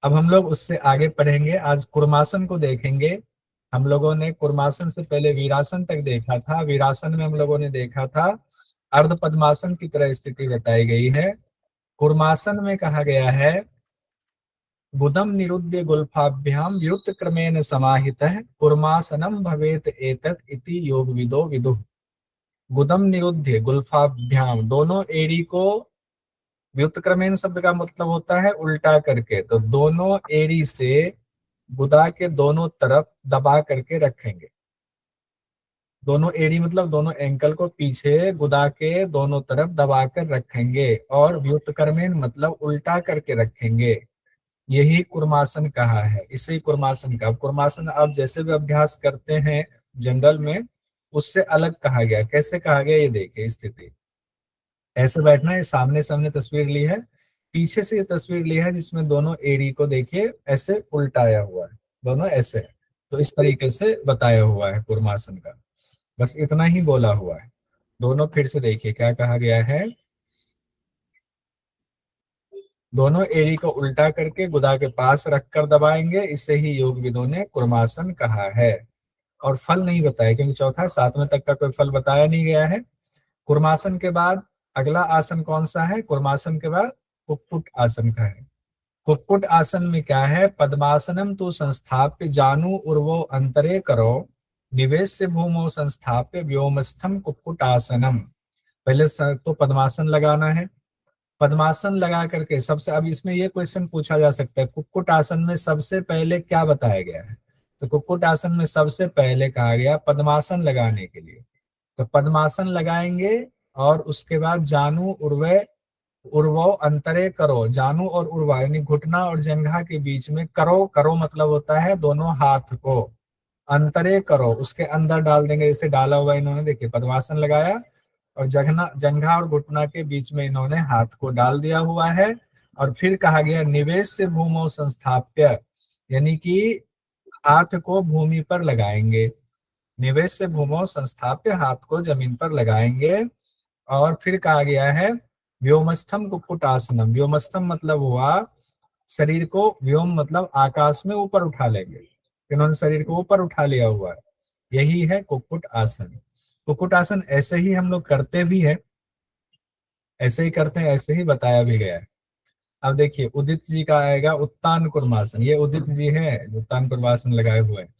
अब हम लोग उससे आगे पढ़ेंगे, आज कुर्मासन को देखेंगे। हम लोगों ने कुर्मासन से पहले वीरासन तक देखा था। वीरासन में हम लोगों ने देखा था अर्ध पद्मासन की तरह स्थिति बताई गई है। कुर्मासन में कहा गया है बुधम निरुद्य गुल्फाभ्याम व्युत क्रमेण समाहितः कुर्मासनम भवेत एतत् इति योग विदो विदुः। गुदम निरुद्ध गुल्फाभ्याम, दोनों एड़ी को, व्युत्क्रमेण शब्द का मतलब होता है उल्टा करके, तो दोनों एड़ी से गुदा के दोनों तरफ दबा करके रखेंगे। दोनों एड़ी मतलब दोनों एंकल को पीछे गुदा के दोनों तरफ दबा कर रखेंगे, और व्युत्क्रमेण मतलब उल्टा करके रखेंगे। यही कुर्मासन कहा है, इसे कुर्मासन का। कुर्मासन आप जैसे भी अभ्यास करते हैं जनरल में, उससे अलग कहा गया। कैसे कहा गया ये देखिए स्थिति। ऐसे बैठना है, सामने सामने तस्वीर ली है, पीछे से ये तस्वीर ली है जिसमें दोनों एड़ी को देखिए ऐसे उल्टाया हुआ है, दोनों ऐसे। तो इस तरीके से बताया हुआ है कुर्मासन का, बस इतना ही बोला हुआ है। दोनों फिर से देखिए क्या कहा गया है। दोनों एड़ी को उल्टा करके गुदा के पास रखकर दबाएंगे, इसे ही योग विदों ने कुर्मासन कहा है। और फल नहीं बताया, क्योंकि चौथा सातवें तक का कोई फल बताया नहीं गया है। कुर्मासन के बाद अगला आसन कौन सा है? कुर्मासन के बाद कुक्कुट आसन का है। कुक्कुट आसन में क्या है? पद्मासनम तो संस्थाप्य जानु उर्वो अंतरे करो निवेश से भूमो संस्थाप्य व्योमस्थम कुक्कुट आसनम। पहले तो पद्मासन लगाना है। पद्मासन लगा करके सबसे, अब इसमें ये क्वेश्चन पूछा जा सकता है कुक्कुट आसन में सबसे पहले क्या बताया गया है? तो कुक्कुट आसन में सबसे पहले कहा गया पद्मासन लगाने के लिए। तो पद्मासन लगाएंगे और उसके बाद जानू उर्वय उर्वो अंतरे करो, जानू और उर्वा यानी घुटना और जंघा के बीच में करो, करो मतलब होता है दोनों हाथ को अंतरे करो, उसके अंदर डाल देंगे। जैसे डाला हुआ इन्होंने, देखिए पद्मासन लगाया और जघना जंघा और घुटना के बीच में इन्होंने हाथ को डाल दिया हुआ है। और फिर कहा गया निवेश से भूमो संस्थाप्य, यानी कि हाथ को भूमि पर लगाएंगे। निवेश से भूमो संस्थाप्य, हाथ को जमीन पर लगाएंगे। और फिर कहा गया है व्योमस्थम कुक्कुट आसनम। व्योमस्थम मतलब हुआ शरीर को, व्योम मतलब आकाश में ऊपर उठा लेंगे। इन्होंने शरीर को ऊपर उठा लिया हुआ है, यही है कुक्कुट आसन। कुक्कुट आसन ऐसे ही हम लोग करते भी हैं, ऐसे ही करते हैं, ऐसे ही बताया भी गया है। अब देखिए उदित जी का आएगा उत्तान कुर्मासन। ये उदित जी है जो उत्तान कुर्मासन लगाए हुए हैं।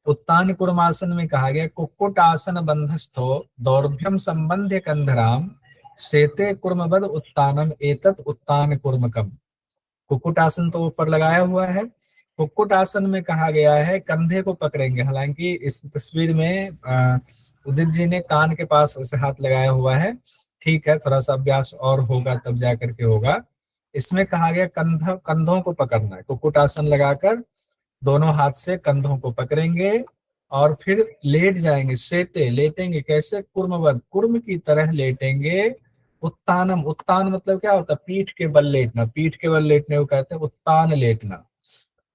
उत्तान कुर्मासन में कहा गया कुक्कुट आसन बंधस्थो दौर्भ्यम संबंध्य कंधराम शेते कुर्मबद उत्तानम एतत् उत्तान कुर्मकम। कुक्कुट आसन तो ऊपर लगाया हुआ है। कुक्कुट आसन में कहा गया है कंधे को पकड़ेंगे। हालांकि इस तस्वीर में उदित जी ने कान के पास ऐसे हाथ लगाया हुआ है, ठीक है, थोड़ा सा अभ्यास और होगा तब जा करके होगा। इसमें कहा गया कंधों को पकड़ना है। कुक्कुट आसन लगाकर दोनों हाथ से कंधों को पकड़ेंगे और फिर लेट जाएंगे। शेते, लेटेंगे कैसे? कुर्मवत, कुर्म की तरह लेटेंगे। उत्तानम, उत्तान मतलब क्या होता है? पीठ के बल लेटना। पीठ के बल लेटने को कहते हैं उत्तान लेटना।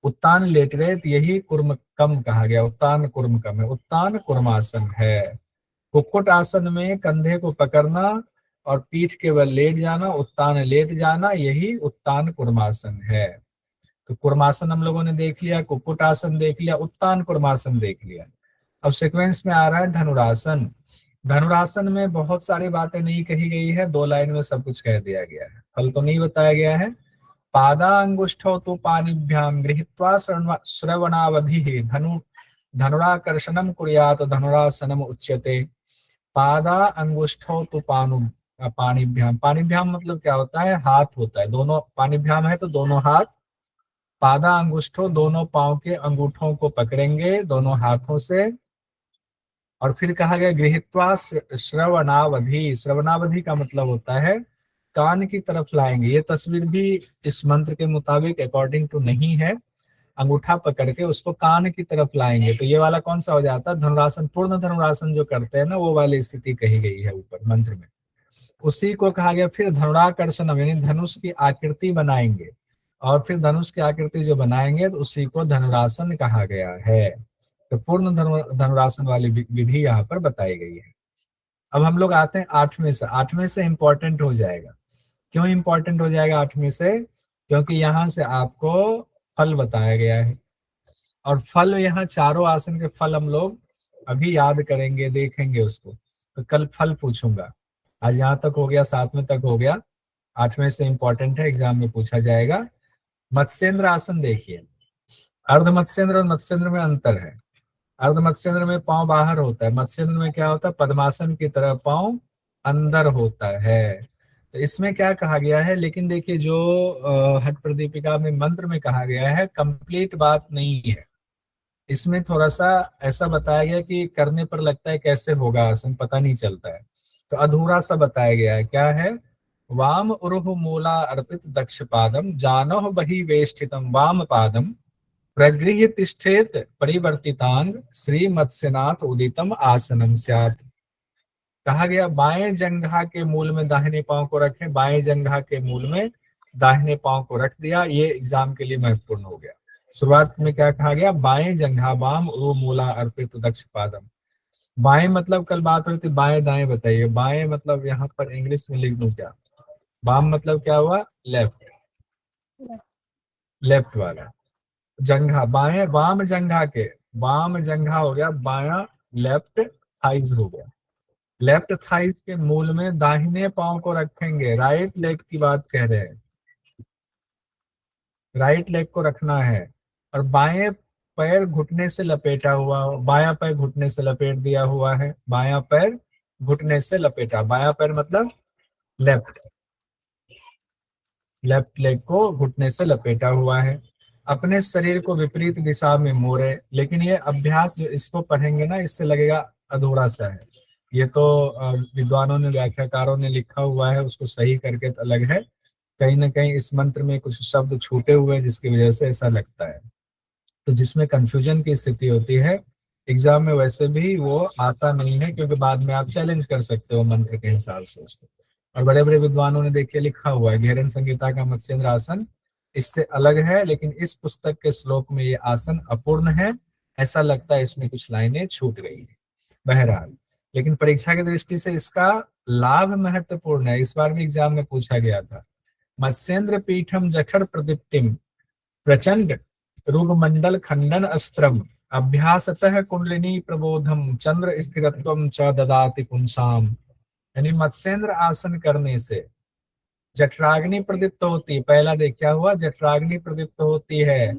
उत्तान लेट गए तो यही कुर्म कम कहा गया। उत्तान कुर्म कम है, उत्तान कुर्मासन है। कुक्कुट आसन में कंधे को पकड़ना और पीठ के बल लेट जाना, उत्तान लेट जाना, यही उत्तान कुर्मासन है। तो कुर्मासन हम लोगों ने देख लिया, कुक्कुट आसन देख लिया, उत्तान कुर्मासन देख लिया। अब सीक्वेंस में आ रहा है धनुरासन। धनुरासन में बहुत सारी बातें नहीं कही गई है, 2 लाइन में सब कुछ कह दिया गया है, फल तो नहीं बताया गया है। पादा अंगुष्ठौ तु पाणिभ्याम गृहीत्वा श्रवणावधि धनु धनुराकर्षणम कुर्यात् धनुरासनम उच्यते। पादा अंगुष्ठौ तु पाणिभ्याम। पाणिभ्याम मतलब क्या होता है? हाथ होता है, दोनों पाणिभ्याम है तो दोनों हाथ। पादा अंगुष्ठों, दोनों पांव के अंगूठों को पकड़ेंगे दोनों हाथों से। और फिर कहा गया गृहीत्वा श्रवणावधि। श्रवणावधि का मतलब होता है कान की तरफ लाएंगे। ये तस्वीर भी इस मंत्र के मुताबिक अकॉर्डिंग टू नहीं है। अंगूठा पकड़ के उसको कान की तरफ लाएंगे, तो ये वाला कौन सा हो जाता है? धनुरासन। पूर्ण धनुरासन जो करते हैं ना, वो वाली स्थिति कही गई है ऊपर मंत्र में। उसी को कहा गया फिर धनुराकर्षण, यानी धनुष की आकृति बनाएंगे। और फिर धनुष की आकृति जो बनाएंगे तो उसी को धनुरासन कहा गया है। तो पूर्ण धनुरासन वाली विधि यहाँ पर बताई गई है। अब हम लोग आते हैं 8वें से। 8वें से इंपॉर्टेंट हो जाएगा। क्यों इंपॉर्टेंट हो जाएगा 8वें से? क्योंकि यहाँ से आपको फल बताया गया है। और फल, यहाँ चारों आसन के फल हम लोग अभी याद करेंगे, देखेंगे उसको। तो कल फल पूछूंगा। आज यहाँ तक हो गया, 7वें तक हो गया। 8वें से इंपॉर्टेंट है, एग्जाम में पूछा जाएगा। मत्स्येंद्र आसन देखिए। अर्ध मत्स्येंद्र और मत्स्येंद्र में अंतर है। अर्ध मत्स्येंद्र में पांव बाहर होता है, मत्स्येंद्र में क्या होता है, पद्मासन की तरह पांव अंदर होता है। तो इसमें क्या कहा गया है, लेकिन देखिए जो हठ प्रदीपिका में मंत्र में कहा गया है, कंप्लीट बात नहीं है। इसमें थोड़ा सा ऐसा बताया गया कि करने पर लगता है कैसे होगा आसन, पता नहीं चलता है। तो अधूरा सा बताया गया है। क्या है, वाम उरुह मूला अर्पित दक्ष पादम जानोह बहि वेष्टितम वाम पादम प्रगृह्य तिष्ठेत परिवर्तितांग श्री मत्स्यनाथ उदितम आसनम स्यात्। कहा गया बाएं जंघा के मूल में दाहिने पांव को रखें, बाएं जंघा के मूल में दाहिने पांव को रख दिया। ये एग्जाम के लिए महत्वपूर्ण हो गया। शुरुआत में क्या कहा गया, बाएं जंघा वाम ओ मूला अर्पित दक्ष पादम। बाएं मतलब कल बात हुई थी बाएं दाएं, बताइए बाएं मतलब यहाँ पर इंग्लिश में लिख दूं क्या। वाम मतलब क्या हुआ, लेफ्ट, लेफ्ट वाला जंघा, बाएं वाम जंघा के, वाम जंघा हो गया बाया, लेफ्ट थाइज हो गया। लेफ्ट थाइज के मूल में दाहिने पांव को रखेंगे। राइट लेग की बात कह रहे हैं, राइट लेग को रखना है। और बाएं पैर घुटने से लपेटा हुआ, बायां पैर घुटने से लपेट दिया हुआ है। बायां पैर घुटने से लपेटा, बायां पैर मतलब लेफ्ट, लेफ्ट लेग को घुटने से लपेटा हुआ है। अपने शरीर को विपरीत दिशा में मोड़े। लेकिन ये अभ्यास जो इसको पढ़ेंगे ना, इससे लगेगा अधूरा सा है। ये तो विद्वानों ने, व्याख्याकारों ने लिखा हुआ है, उसको सही करके तो अलग है। कहीं ना कहीं इस मंत्र में कुछ शब्द छूटे हुए हैं, जिसकी वजह से ऐसा लगता है। तो जिसमें कंफ्यूजन की स्थिति होती है, एग्जाम में वैसे भी वो आता नहीं है, क्योंकि बाद में आप चैलेंज कर सकते हो मंत्र के हिसाब से उसको। और बड़े बड़े विद्वानों ने देखिए लिखा हुआ है, घेरन संहिता का मत्स्येंद्र आसन इससे अलग है, लेकिन इस पुस्तक के श्लोक में ये आसन अपूर्ण है। ऐसा लगता है इसमें कुछ लाइनें छूट गई है। बहरहाल, लेकिन परीक्षा की दृष्टि से इसका लाभ महत्वपूर्ण है। इस बार भी एग्जाम में पूछा गया था। मत्स्येंद्र पीठम जठर प्रदीप्तिम प्रचंड रुगमंडल खंडन अस्त्रम अभ्यासतः कुंडलिनी प्रबोधम चंद्र स्थिरत्वम च ददाति पुंसाम। यानी मत्स्येंद्र आसन करने से जठराग्नि प्रदीप्त होती है। पहला देख क्या हुआ, जठराग्नि प्रदीप्त होती है।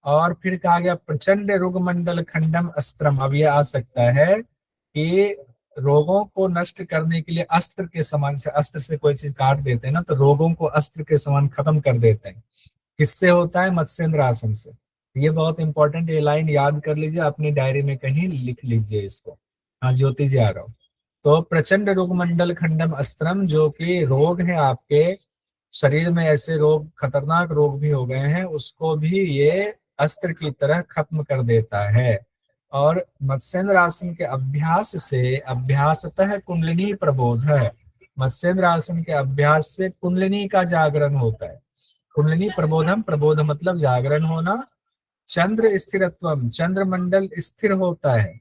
और फिर कहा गया प्रचंड रुगमंडल खंडम अस्त्रम। अब यह आ सकता है कि रोगों को नष्ट करने के लिए अस्त्र के समान से, अस्त्र से कोई चीज काट देते हैं ना, तो रोगों को अस्त्र के समान खत्म कर देते हैं। किससे होता है, मत्स्येंद्र आसन से। ये बहुत इंपॉर्टेंट, ये लाइन याद कर लीजिए, अपनी डायरी में कहीं लिख लीजिए इसको। हाँ ज्योति जी आ रहा हूँ। तो प्रचंड रोगमंडल खंडम अस्त्रम, जो कि रोग है आपके शरीर में, ऐसे रोग, खतरनाक रोग भी हो गए हैं, उसको भी ये अस्त्र की तरह खत्म कर देता है। और मत्स्येंद्र आसन के अभ्यास से, अभ्यासतः कुंडलिनी प्रबोध है। मत्स्येंद्र आसन के अभ्यास से कुंडलिनी का जागरण होता है। कुंडलिनी प्रबोधम, प्रबोध मतलब जागरण होना। चंद्र स्थिरत्वम, चंद्रमंडल स्थिर होता है।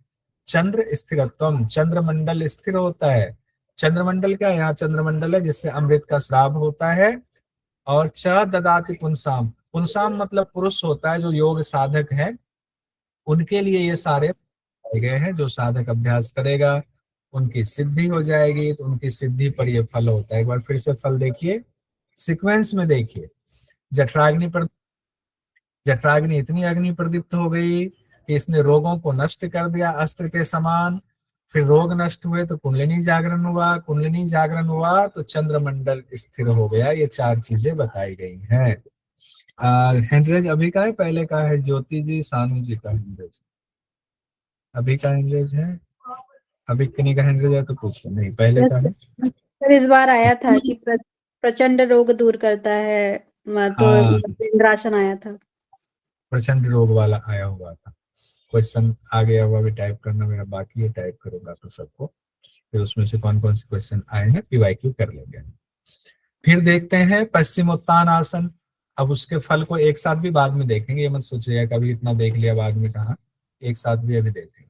चंद्र स्थिरत्वम, चंद्रमंडल स्थिर होता है। चंद्रमंडल क्या, यहाँ चंद्रमंडल है जिससे अमृत का श्राव होता है। और च ददाति पुंसाम, पुंसाम मतलब पुरुष होता है, जो योग साधक है उनके लिए ये सारे बताए गए हैं। जो साधक अभ्यास करेगा उनकी सिद्धि हो जाएगी, तो उनकी सिद्धि पर ये फल होता है। एक बार फिर से फल देखिए, सीक्वेंस में देखिए। जठराग्नि पर, जठराग्नि इतनी अग्नि प्रदीप्त हो गई कि इसने रोगों को नष्ट कर दिया अस्त्र के समान। फिर रोग नष्ट हुए तो कुंडलिनी जागरण हुआ, कुंडलिनी जागरण हुआ तो चंद्रमंडल स्थिर हो गया। ये 4 चीजें बताई गई हैं। हैंडरेज अभी का है, पहले का है, ज्योति जी सानू जी का हैंडरेज अभी का हैंडरेज है। अभी किन्हीं का हैंडरेज है तो पूछो, नहीं पहले का है। सर इस बार आया था कि प्रचंड रोग दूर करता है, तो हाँ, इंद्रासन आया था। प्रचंड रोग वाला आया हुआ था। क्वेश्चन आ गया हुआ, भी टाइप करना मेरा बाकी है, टाइप करूंगा तो सबको। फिर उसमें से कौन कौन से क्वेश्चन आए हैं पीवाईक्यू कर लेंगे। फिर देखते हैं पश्चिमोत्तान आसन। अब उसके फल को एक साथ भी बाद में देखेंगे, ये मत सोचिएगा कभी इतना देख लिया बाद में कहा, एक साथ भी अभी देखेंगे।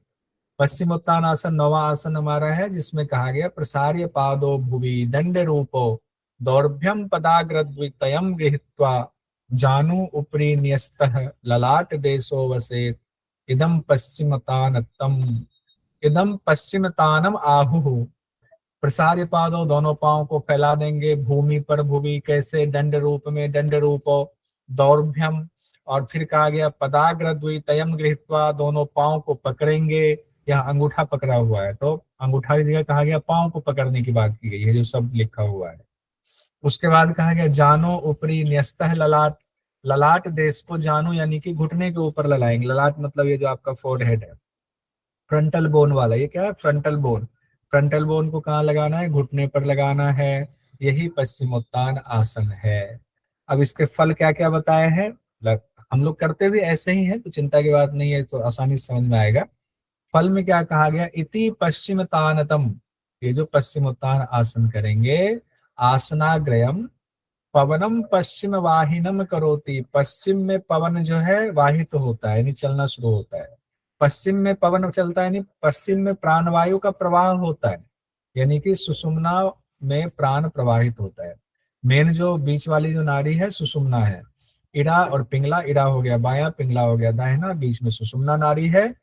पश्चिमोत्तान आसन 9वां आसन हमारा है, जिसमें कहा गया प्रसार्य पादो भुवि दंड रूपो दौर्भ्यम पदाग्रद्वितयम गृहीत्वा जानु उपरि न्यस्तः ललाट देशो वसेत, इदम पश्चिमतानम आहुः। प्रसार्य पादों, दोनों पांव को फैला देंगे भूमि पर, भूमि कैसे, दंड रूप में, दंड रूपो दौर्भ्यम। और फिर कहा गया पदाग्र द्वितयम गृहीत्वा, दोनों पांव को पकड़ेंगे। यहाँ अंगूठा पकड़ा हुआ है तो अंगूठा की जगह कहा गया पांव को पकड़ने की बात की गई है, जो शब्द लिखा हुआ है। उसके बाद कहा गया जानो ऊपरी न्यस्तः ललाट, ललाट देश को जानो यानी कि घुटने के ऊपर लगाएंगे। ललाट मतलब ये जो आपका फोरहेड है, फ्रंटल बोन वाला, ये क्या है, फ्रंटल बोन। फ्रंटल बोन को कहाँ लगाना है, घुटने पर लगाना है। यही पश्चिमोत्तान आसन है। अब इसके फल क्या क्या बताए हैं, हम लोग करते भी ऐसे ही हैं तो चिंता की बात नहीं है, तो आसानी से समझ में आएगा। फल में क्या कहा गया, इति पश्चिमतानतम, ये जो पश्चिमोत्तान आसन करेंगे, आसनाग्रयम पवनम पश्चिम वाहिनम करोति, पश्चिम में पवन जो है वाहित होता है यानी चलना शुरू होता है। पश्चिम में पवन चलता है यानी पश्चिम में प्राणवायु का प्रवाह होता है, यानी कि सुषुम्ना में प्राण प्रवाहित होता है। मेन जो बीच वाली जो नाड़ी है सुषुम्ना है, इड़ा और पिंगला, इड़ा हो गया बायां, पिंगला हो गया दाहिना, बीच में सुषुम्ना नाड़ी है।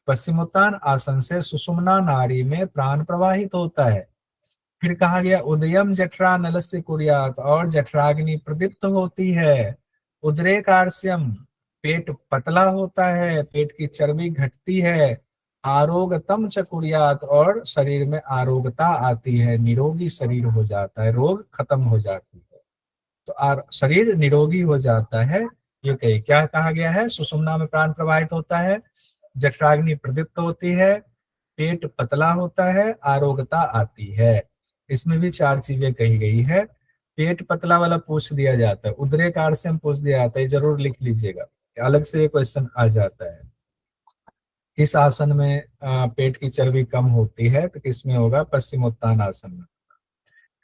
पश्चिमोत्तान आसन से सुषुम्ना नाड़ी में प्राण प्रवाहित होता है। फिर कहा गया उदयम जठरा नलस्य कुर्यात, और जठराग्नि प्रदीप्त होती है। उदरे कार्श्यम, पेट पतला होता है, पेट की चर्बी घटती है। आरोगतम च कुर्यात, और शरीर में आरोगता आती है, निरोगी शरीर हो जाता है, रोग खत्म हो जाती है, तो शरीर निरोगी हो जाता है। ये कही क्या कहा गया है, सुषुम्ना में प्राण प्रवाहित होता है, जठराग्नि प्रदीप्त होती है, पेट पतला होता है, आरोग्यता आती है। इसमें भी चार चीजें कही गई है। पेट पतला वाला पूछ दिया जाता है, उदरे कार से हम पूछ दिया जाता है, जरूर लिख लीजिएगा, अलग से ये क्वेश्चन आ जाता है। इस आसन में पेट की चर्बी कम होती है, तो किसमें होगा, पश्चिमोत्तान आसन में।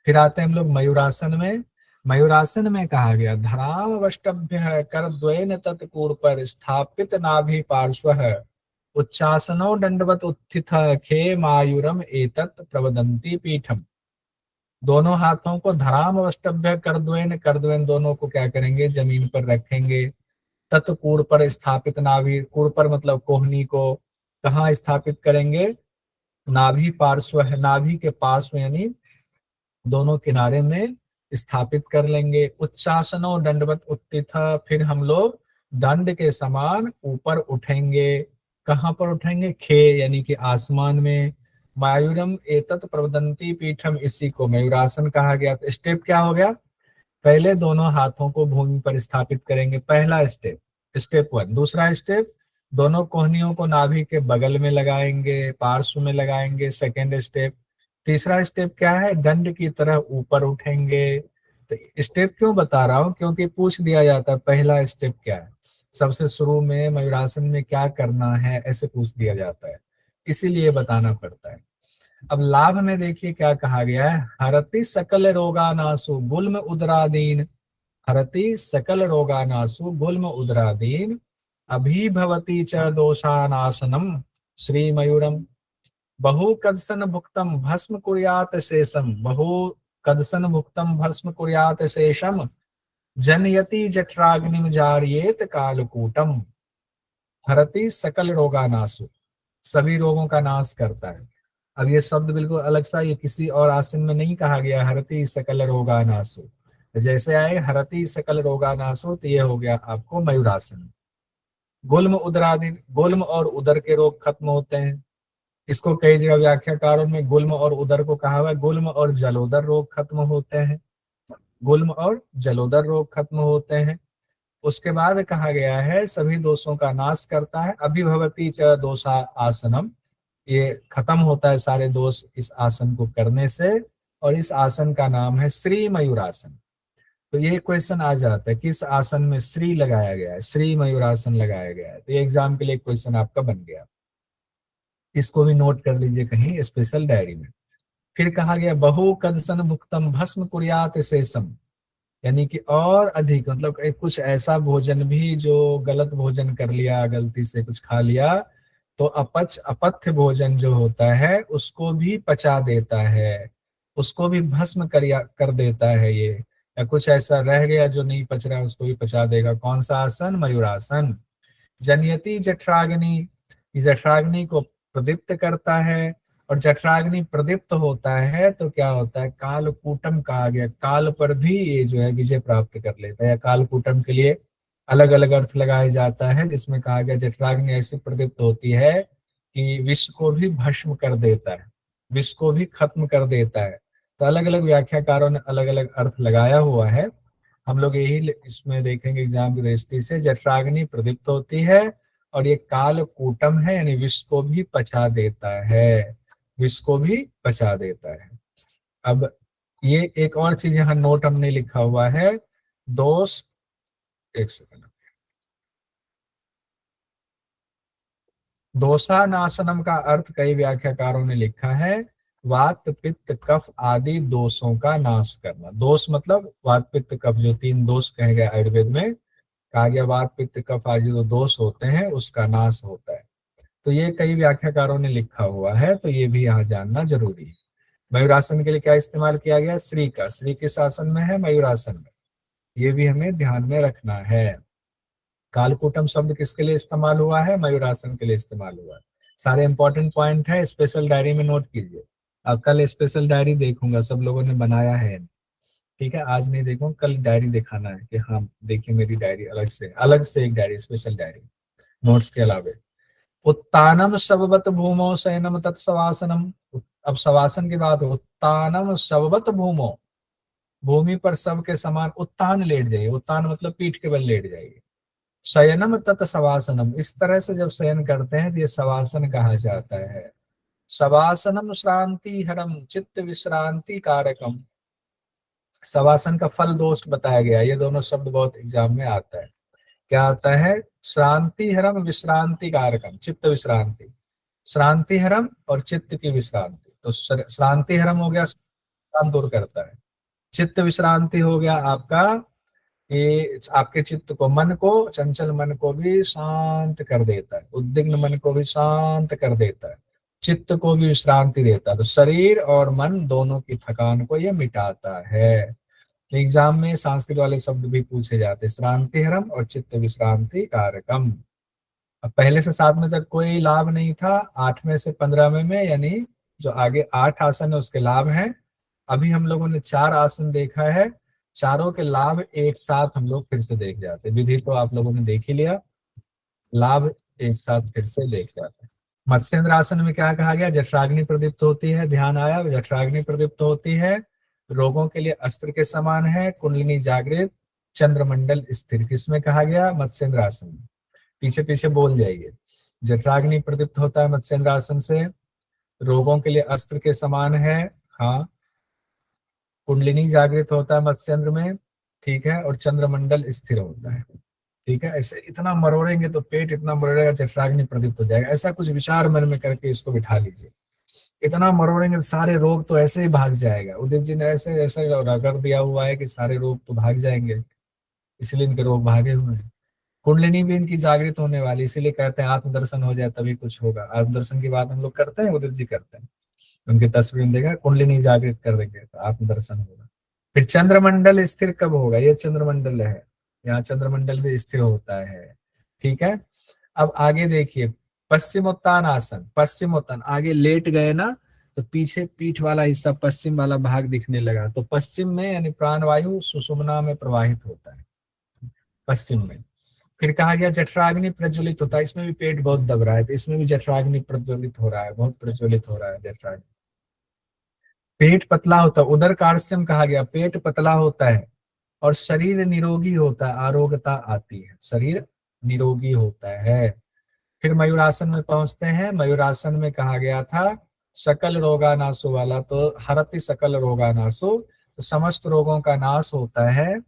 फिर आते हैं हम लोग मयूरासन में। मयूरासन में कहा गया धराम वष्टभ्य कर द्वैन तत्कूर पर स्थापित नाभि पार्श्व, उच्चासनो दंडवत उत्थित खे मायूरम एतत् प्रवदंती पीठम। दोनों हाथों को धराम वष्टभ्य कर द्वैन दोनों को क्या करेंगे, जमीन पर रखेंगे। तत्कूर पर स्थापित नाभि, कूर पर मतलब कोहनी को कहाँ स्थापित करेंगे, नाभि पार्श्व है, नाभि के पार्श्व यानी दोनों किनारे में स्थापित कर लेंगे। उच्चासनो दंडवत उत्थित, फिर हम लोग दंड के समान ऊपर उठेंगे। कहाँ पर उठेंगे, खे यानी कि आसमान में। मायूरम एतत् प्रवदंती पीठम, इसी को मयूरासन कहा गया। तो स्टेप क्या हो गया, पहले दोनों हाथों को भूमि पर स्थापित करेंगे, पहला स्टेप, स्टेप वन। दूसरा स्टेप, दोनों कोहनियों को नाभि के बगल में लगाएंगे, पार्श्व में लगाएंगे, सेकेंड स्टेप। तीसरा स्टेप क्या है, दंड की तरह ऊपर उठेंगे। तो स्टेप क्यों बता रहा हूं, क्योंकि पूछ दिया जाता है पहला स्टेप क्या है, सबसे शुरू में मयूरासन में क्या करना है, ऐसे पूछ दिया जाता है, इसीलिए बताना पड़ता है। अब लाभ में देखिए क्या कहा गया है, हरति सकल रोगानासु गुल्म उदरादीन, हरति सकल रोगानासु गुल्म उदरादीन, अभिभवती च दोषानाशनम श्री मयूरम। बहु कदसन भुक्तम भस्म कुर्यात शेषम, बहु कदसन भुक्तम भस्म कुर्यात शेषम, जनयति जठराग्निम जार्येत कालकूटम। हरति सकल रोगानासु, सभी रोगों का नाश करता है। अब ये शब्द बिल्कुल अलग सा, ये किसी और आसन में नहीं कहा गया, हरति सकल रोगानासु। जैसे आए हरति सकल रोगानासु, तो ये हो गया आपको मयूरासन। गुल्म उदरादि, गुल्म और उदर के रोग खत्म होते हैं। इसको कई जगह व्याख्याकारों में गुल्म और उदर को कहा हुआ है, गुल्म और जलोदर रोग खत्म होते हैं, गुल्म और जलोदर रोग खत्म होते हैं। उसके बाद कहा गया है सभी दोषों का नाश करता है, अभिभवती च दोषा आसनम, ये खत्म होता है सारे दोष इस आसन को करने से। और इस आसन का नाम है श्री मयूरासन। तो ये क्वेश्चन आ जाता है किस आसन में श्री लगाया गया है, श्री मयूरासन लगाया गया है, तो ये एग्जाम के लिए क्वेश्चन आपका बन गया, इसको भी नोट कर लीजिए कहीं स्पेशल डायरी में। फिर कहा गया बहु कदसन भुक्तम भस्म कुर्यात शेषम, यानी कि और अधिक, मतलब कुछ ऐसा भोजन भी जो गलत भोजन कर लिया, गलती से कुछ खा लिया, तो अपथ्य भोजन जो होता है उसको भी पचा देता है, उसको भी भस्म कर देता है ये। या कुछ ऐसा रह गया जो नहीं पच रहा है उसको भी पचा देगा। कौन सा आसन? मयूरासन। जनयति जठराग्नि, ये जठराग्नि को प्रदीप्त करता है, और जठराग्नि प्रदीप्त होता है तो क्या होता है? कालकूटम कहा गया, काल पर भी ये जो है विजय प्राप्त कर लेता है। या कालकूटम के लिए अलग अलग अर्थ लगाया जाता है, जिसमें कहा गया जठराग्नि ऐसी प्रदीप्त होती है कि विष को भी भस्म कर देता है, विष को भी खत्म कर देता है। तो अलग अलग व्याख्याकारों ने अलग अलग अर्थ लगाया हुआ है। हम लोग यही इसमें देखेंगे एग्जाम की दृष्टि से, जठराग्नि प्रदीप्त होती है और ये कालकूटम है, यानी विष को भी पचा देता है, विष को भी पचा देता है। अब ये एक और चीज यहाँ नोट हमने लिखा हुआ है, दोष, एक सेकंड, दोषानाशनम का अर्थ कई व्याख्याकारों ने लिखा है वात पित्त कफ आदि दोषों का नाश करना। दोष मतलब वात पित्त कफ, जो तीन दोष कहे गए आयुर्वेद में, कहा गया वात पित्त कफ आदि जो दोष होते हैं उसका नाश होता है। तो ये कई व्याख्याकारों ने लिखा हुआ है, तो ये भी यहाँ जानना जरूरी है। मयूरासन के लिए क्या इस्तेमाल किया गया? श्री का, श्री किस आसन में है? मयूरासन में। ये भी हमें ध्यान में रखना है। कालकूटम शब्द किसके लिए इस्तेमाल हुआ है? मयूरासन के लिए इस्तेमाल हुआ है। सारे इंपॉर्टेंट पॉइंट है, स्पेशल डायरी में नोट कीजिए। अब कल स्पेशल डायरी देखूंगा, सब लोगों ने बनाया है, ठीक है? आज नहीं देखूंगा, कल डायरी दिखाना है कि हाँ देखिए मेरी डायरी अलग से एक डायरी, स्पेशल डायरी नोट्स के अलावे। उत्तानम शववत भूमो शयनम तत्सवासनम। अब सवासन की बात हो, उत्तानम शववत भूमो, भूमि पर सब के समान उत्तान लेट जाइए, उत्तान मतलब पीठ के बल लेट जाइए। शयनम तत् सवासनम, इस तरह से जब शयन करते हैं तो ये सवासन कहा जाता है। सवासनम श्रांति हरम चित्त विश्रांति कारकम। सवासन का फल दोष बताया गया, ये दोनों शब्द बहुत एग्जाम में आता है। क्या आता है? श्रांति हरम विश्रांति कारकम, चित्त विश्रांति, श्रांति हरम और चित्त की विश्रांति। तो श्रांति हरम हो गया, काम दूर करता है। चित्त विश्रांति हो गया आपका, ये आपके चित्त को, मन को, चंचल मन को भी शांत कर देता है, उद्विग्न मन को भी शांत कर देता है, चित्त को भी विश्रांति देता है। तो शरीर और मन दोनों की थकान को ये मिटाता है। एग्जाम में संस्कृत वाले शब्द भी पूछे जाते हैं, श्रांतिहरम और चित्त विश्रांति कारकम। अब पहले से 7 में तक कोई लाभ नहीं था, 8वें से 15वें में यानी जो आगे 8 आसन है उसके लाभ हैं। अभी हम लोगों ने 4 आसन देखा है, चारों के लाभ एक साथ हम लोग फिर से देख जाते हैं। विधि तो आप लोगों ने देख ही लिया, लाभ एक साथ फिर से देख जाते हैं। मत्स्येंद्र आसन में क्या कहा गया? जठराग्नि प्रदीप्त होती है, ध्यान आया? जठराग्नि प्रदीप्त होती है, रोगों के लिए अस्त्र के समान है, कुंडलिनी जागृत, चंद्रमंडल स्थिर। किसमें कहा गया? मत्स्येंद्र आसन में। पीछे पीछे बोल जाइए। जठराग्नि प्रदीप्त होता है मत्स्येंद्र आसन से, रोगों के लिए अस्त्र के समान है, हाँ, कुंडलिनी जागृत होता है मत्स्येंद्र में, ठीक है, और चंद्रमंडल स्थिर होता है, ठीक है। ऐसे इतना मरोड़ेंगे तो पेट इतना मरोड़ेगा, जठराग्नि प्रदीप्त हो जाएगा। ऐसा कुछ विचार मन में करके इसको बिठा लीजिए। इतना मरोड़ेंगे सारे रोग तो ऐसे ही भाग जाएगा। उदित जी ने ऐसे ऐसे रगड़ दिया हुआ है कि सारे रोग तो भाग जाएंगे, इसलिए इनके रोग भागे हुए हैं। कुंडलिनी भी इनकी जागृत होने वाली, इसीलिए कहते हैं आत्मदर्शन हो जाए तभी कुछ होगा। आत्मदर्शन की बात हम लोग करते हैं, उदित जी करते हैं, उनकी तस्वीर में देखा, कुंडलिनी जागृत कर देंगे तो आत्मदर्शन होगा। फिर चंद्रमंडल स्थिर कब होगा? ये चंद्रमंडल है, यहाँ चंद्रमंडल भी स्थिर होता है, ठीक है। अब आगे देखिए, पश्चिमोत्तान आसन, पश्चिमोत्तान, आगे लेट गए ना तो पीछे पीठ वाला हिस्सा, पश्चिम वाला भाग दिखने लगा, तो पश्चिम में यानी प्राणवायु सुषुम्ना में प्रवाहित होता है, पश्चिम में। फिर कहा गया जठराग्नि प्रज्वलित होता है, इसमें भी पेट बहुत दब रहा है तो इसमें भी जठराग्नि प्रज्वलित हो रहा है, बहुत प्रज्वलित हो रहा है जठराग्नि। पेट पतला होता है, उदर कार्श्यम कहा गया, पेट पतला होता है और शरीर निरोगी होता है, आरोग्यता आती है, शरीर निरोगी होता है। फिर मयूरासन में पहुंचते हैं। मयूरासन में कहा गया था सकल रोगानाशो वाला, तो हरति सकल रोगानाशो, तो समस्त रोगों का नाश होता है।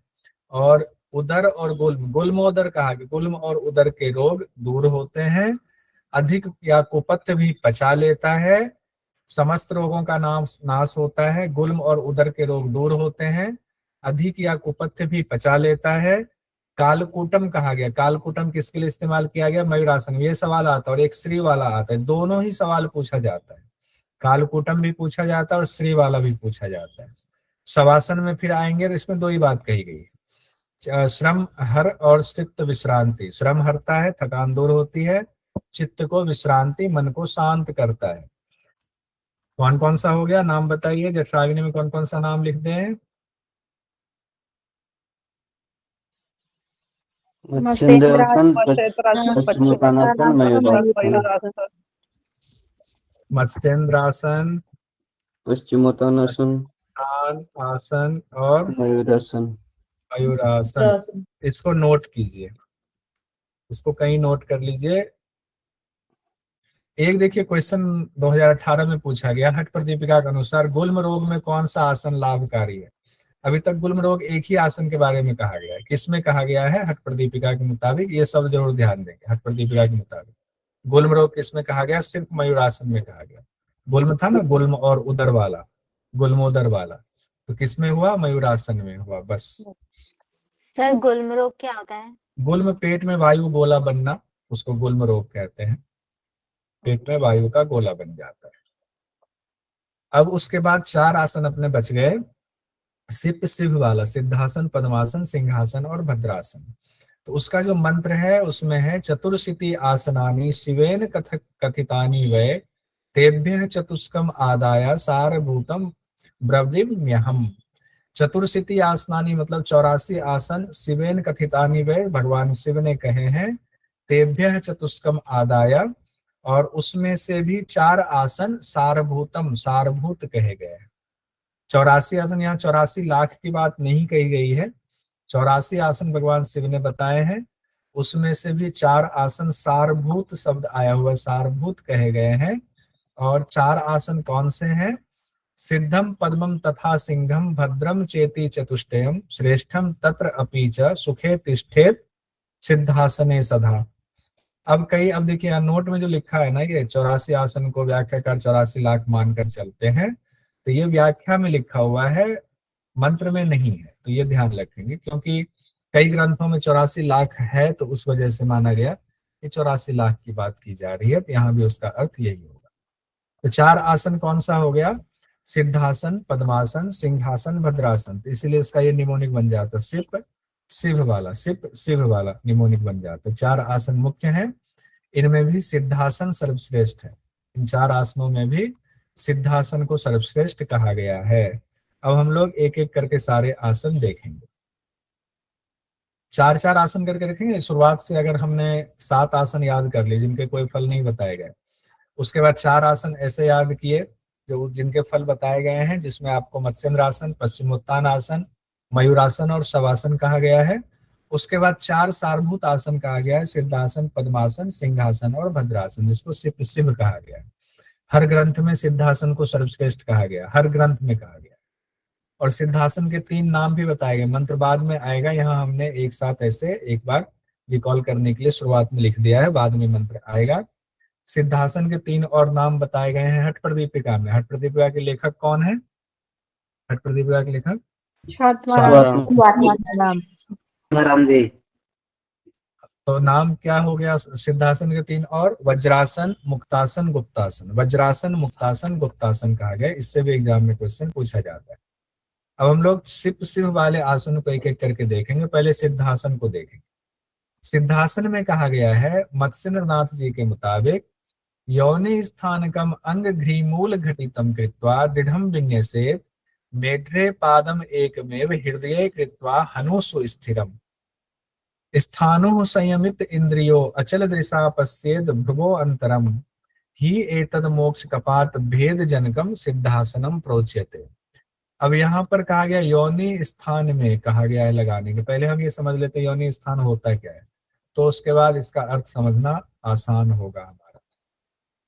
और उदर और गुल्म, गुल्मोदर कहा गया, गुल्म और उदर के रोग दूर होते हैं। अधिक या कुपथ्य भी पचा लेता है, समस्त रोगों का नाश होता है, गुल्म और उदर के रोग दूर होते हैं। अधिक या कुपथ्य भी पचा लेता है। कालकूटम कहा गया, कालकूटम किसके लिए इस्तेमाल किया गया? मयूरासन। ये सवाल आता है और एक श्री वाला आता है, दोनों ही सवाल पूछा जाता है, कालकूटम भी पूछा जाता है और श्री वाला भी पूछा जाता है। शवासन में फिर आएंगे तो इसमें दो ही बात कही गई है, श्रम हर और चित्त विश्रांति। श्रम हरता है, थकान दूर होती है, चित्त को विश्रांति, मन को शांत करता है। कौन कौन सा हो गया, नाम बताइए, जठराग्नि में कौन कौन सा नाम लिख दें? मत्स्येंद्रासन, पश्चिमोत्तानासन, मयूरासन, मत्स्येंद्रासन, पश्चिमोत्तानासन, आसन और मयूरासन। मयूरासन। इसको नोट कीजिए, इसको कहीं नोट कर लीजिए। एक देखिए क्वेश्चन 2018 में पूछा गया, हठ प्रदीपिका के अनुसार गुल्म रोग में कौन सा आसन लाभकारी है? अभी तक गुल्म रोग एक ही आसन के बारे में कहा गया है, किसमें कहा गया है? हठ प्रदीपिका के मुताबिक। ये सब जरूर ध्यान देंगे, हठ प्रदीपिका के मुताबिक गुल्म रोग किसमें कहा गया? सिर्फ मयूरासन में कहा गया। गुल्म था ना, गुल्म और उदर वाला, गुल्मोदर वाला, तो किसमें हुआ? मयूरासन में हुआ, बस। सर गुल्म रोग क्या होता है? गुल्म पेट में वायु गोला बनना, उसको गुल्म रोग कहते हैं। पेट में वायु का गोला बन जाता है। अब उसके बाद 4 आसन अपने बच गए, सिप शिव वाला, सिद्धासन, पद्मासन, सिंहासन और भद्रासन। तो उसका जो मंत्र है उसमें है चतुर्शिति आसनानि शिवेन कथितानि वै तेभ्यः चतुष्कम आदाय सारभूतम ब्रवीम्यहम्। चतुर्शिति आसनानि मतलब 84 आसन, शिवेन कथितानि वै भगवान शिव ने कहे हैं, तेभ्यः चतुष्कम आदाय और उसमें से भी 4 आसन सारभूतम, सारभूत कहे गए हैं। 84 आसन, यहाँ 84 लाख की बात नहीं कही गई है, 84 आसन भगवान शिव ने बताए हैं, उसमें से भी 4 आसन सारभूत शब्द आया हुआ, सारभूत कहे गए हैं। और 4 आसन कौन से हैं? सिद्धम पद्मम तथा सिंहम भद्रम चेति चतुष्टयम श्रेष्ठम तत्र अपि च सुखे तिष्ठेत सिद्धासने सदा। अब देखिए नोट में जो लिखा है ना, ये 84 आसन को व्याख्याकार 84 लाख मानकर चलते हैं, तो ये व्याख्या में लिखा हुआ है, मंत्र में नहीं है, तो ये ध्यान रखेंगे, क्योंकि कई ग्रंथों में 84 लाख है, तो उस वजह से माना गया कि 84 लाख की बात की जा रही है, तो यहाँ भी उसका अर्थ यही होगा। तो 4 आसन कौन सा हो गया? सिद्धासन, पद्मासन, सिंहासन, भद्रासन। तो इसीलिए इसका ये निमोनिक बन जाता है, सिप शिव वाला, सिप शिव वाला निमोनिक बन जाता है। 4 आसन मुख्य हैं, इनमें भी सिद्धासन सर्वश्रेष्ठ है। इन 4 आसनों में भी सिद्धासन को सर्वश्रेष्ठ कहा गया है। अब हम लोग एक एक करके सारे आसन देखेंगे, 4 आसन करके देखेंगे। शुरुआत से अगर हमने 7 आसन याद कर लिए जिनके कोई फल नहीं बताए गए, उसके बाद 4 आसन ऐसे याद किए जो जिनके फल बताए गए हैं, जिसमें आपको मत्स्येंद्रासन, पश्चिमोत्तान आसन, मयूरासन और शवासन कहा गया है। उसके बाद 4 सारभूत आसन कहा गया है, सिद्धासन, पद्मासन, सिंहासन और भद्रासन, जिसको सिप शिव कहा गया है। हर ग्रंथ में सिद्धासन को सर्वश्रेष्ठ कहा गया, हर ग्रंथ में कहा गया। और सिद्धासन के 3 नाम भी बताए गए, मंत्र बाद में आएगा, यहाँ हमने एक साथ ऐसे एक बार रिकॉल करने के लिए शुरुआत में लिख दिया है, बाद में मंत्र आएगा। सिद्धासन के 3 और नाम बताए गए हैं हठ प्रदीपिका में। हठ प्रदीपिका के लेखक कौन है? हठ प्रदीपिका के लेखक रामदेव। तो नाम क्या हो गया सिद्धासन के 3? और वज्रासन, मुक्तासन, गुप्तासन। वज्रासन, मुक्तासन, गुप्तासन कहा गया, इससे भी एग्जाम में क्वेश्चन पूछा जाता है। अब हम लोग सिप शिव वाले आसन को एक एक करके देखेंगे। पहले सिद्धासन को देखेंगे। सिद्धासन में कहा गया है मत्स्येंद्रनाथ जी के मुताबिक, योनि स्थानकम अंग घ्रीमूल घटितम कृत्वा दृढ़ विन्यसेत मेढ्रे पादम एकमेव हृदये कृत्वा हनुषु स्थिरम स्थानो संयमित इंद्रियो अचल दृशा पश्येद भ्रुवो अंतरम ही एतद मोक्ष कपाट भेद जनकम सिद्धासनम प्रोच्यते। अब यहाँ पर कहा गया योनि स्थान में कहा गया है लगाने के। पहले हम ये समझ लेते हैं योनि स्थान होता क्या है, तो उसके बाद इसका अर्थ समझना आसान होगा हमारा।